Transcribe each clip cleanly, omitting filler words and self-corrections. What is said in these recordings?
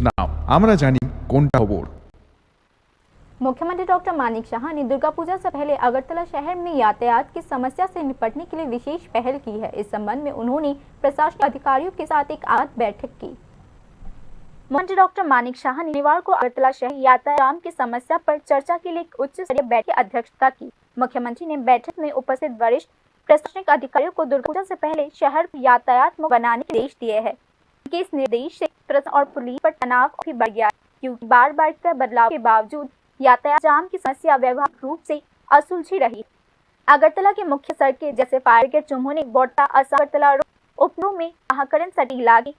নাও। আমরা জানি কোনটা খবর। मुख्यमंत्री डॉक्टर मानिक शाह ने दुर्गा पूजा से पहले अगरतला शहर में यातायात की समस्या से निपटने के लिए विशेष पहल की है। इस संबंध में उन्होंने प्रशासनिक अधिकारियों के साथ एक आपात बैठक की। मुख्यमंत्री डॉक्टर मानिक शाह ने शनिवार को अगरतला शहर यातायात जाम की समस्या पर चर्चा के लिए एक उच्च स्तरीय बैठक की अध्यक्षता की। मुख्यमंत्री ने बैठक में उपस्थित वरिष्ठ प्रशासनिक अधिकारियों को दुर्गा पूजा से पहले शहर को यातायात मुक्त बनाने के निर्देश दिए हैं। उनके इस निर्देश से प्रशासन और पुलिस पर तनाव भी बढ़ गया है, क्योंकि बार बार बदलाव के बावजूद यातायात जाम की समस्या व्यावहारिक रूप से असुलझी रही। अगरतला के मुख्य सड़कें जैसे फायर ब्रिगेड, चुम्होनी, बोटा, अगरतला उपरों में महाकरण सटी इलाके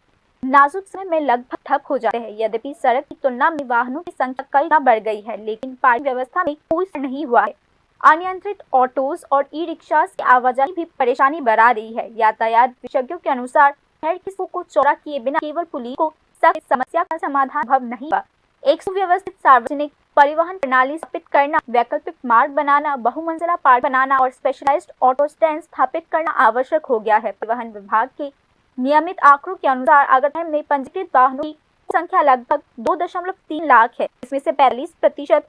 नाजुक समय में लगभग ठप हो जाते हैं। यद्यपि सड़क की तुलना में वाहनों की संख्या कई गुना बढ़ गई है, लेकिन पार्किंग व्यवस्था में कोई सुधार नहीं हुआ है। अनियंत्रित ऑटोज और ई रिक्शा की आवाजाही भी परेशानी बढ़ा रही है। यातायात विशेषज्ञों के अनुसार शहर की सड़कों को चौड़ा किए बिना केवल पुलिस को समस्या का समाधान संभव नहीं हुआ। एक सुव्यवस्थित सार्वजनिक परिवहन प्रणाली स्थापित करना, वैकल्पिक मार्ग बनाना, बहुमंजिला पार्क बनाना और स्पेशलाइज्ड ऑटो स्टैंड स्थापित करना आवश्यक हो गया है। परिवहन विभाग के नियमित आंकड़ों के अनुसार अगरतला में पंजीकृत वाहनों की संख्या लगभग 2.3 लाख है। इसमें से 45%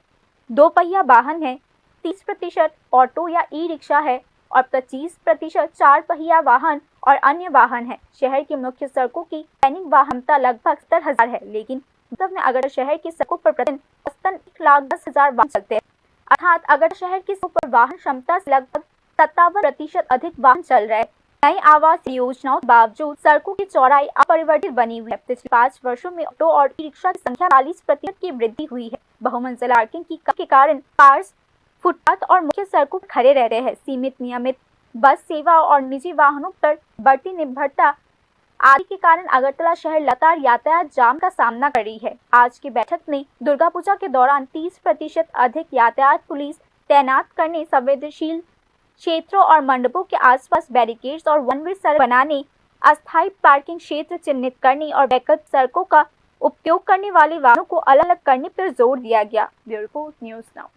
दो पहिया वाहन है, 30% ऑटो या ई रिक्शा है और 25% चार पहिया वाहन और अन्य वाहन है। शहर की मुख्य सड़कों की दैनिक वाहन क्षमता लगभग 70,000 है, लेकिन वास्तव में अगर शहर की सड़कों पर प्रतिदिन औसतन 1,10,000 वाहन चलते हैं, अर्थात अगर शहर की सड़कों पर वाहन क्षमता से लगभग 57% अधिक वाहन चल रहे हैं। नई आवास योजनाओं के बावजूद सड़कों की चौड़ाई अपरिवर्तित बनी हुई है। पिछले 5 वर्षों में ऑटो और ई रिक्शा की संख्या 40% की वृद्धि हुई है। बहुमंजिला पार्किंग की कमी के कारण कार्स फुटपाथ और मुख्य सड़कों पर खड़े रह रहे हैं। सीमित नियमित बस सेवा और निजी वाहनों पर बढ़ती निर्भरता आदि के कारण अगरतला शहर लगातार यातायात जाम का सामना कर रही है। आज की बैठक में दुर्गा पूजा के दौरान 30% अधिक यातायात पुलिस तैनात करने, संवेदनशील क्षेत्रों और मंडपों के आसपास बैरिकेड्स और वन वे सड़क बनाने, अस्थायी पार्किंग क्षेत्र चिन्हित करने और वैकल्पिक सड़कों का उपयोग करने वाले वाहनों को अलग अलग करने पर जोर दिया गया। Bureau report, news now.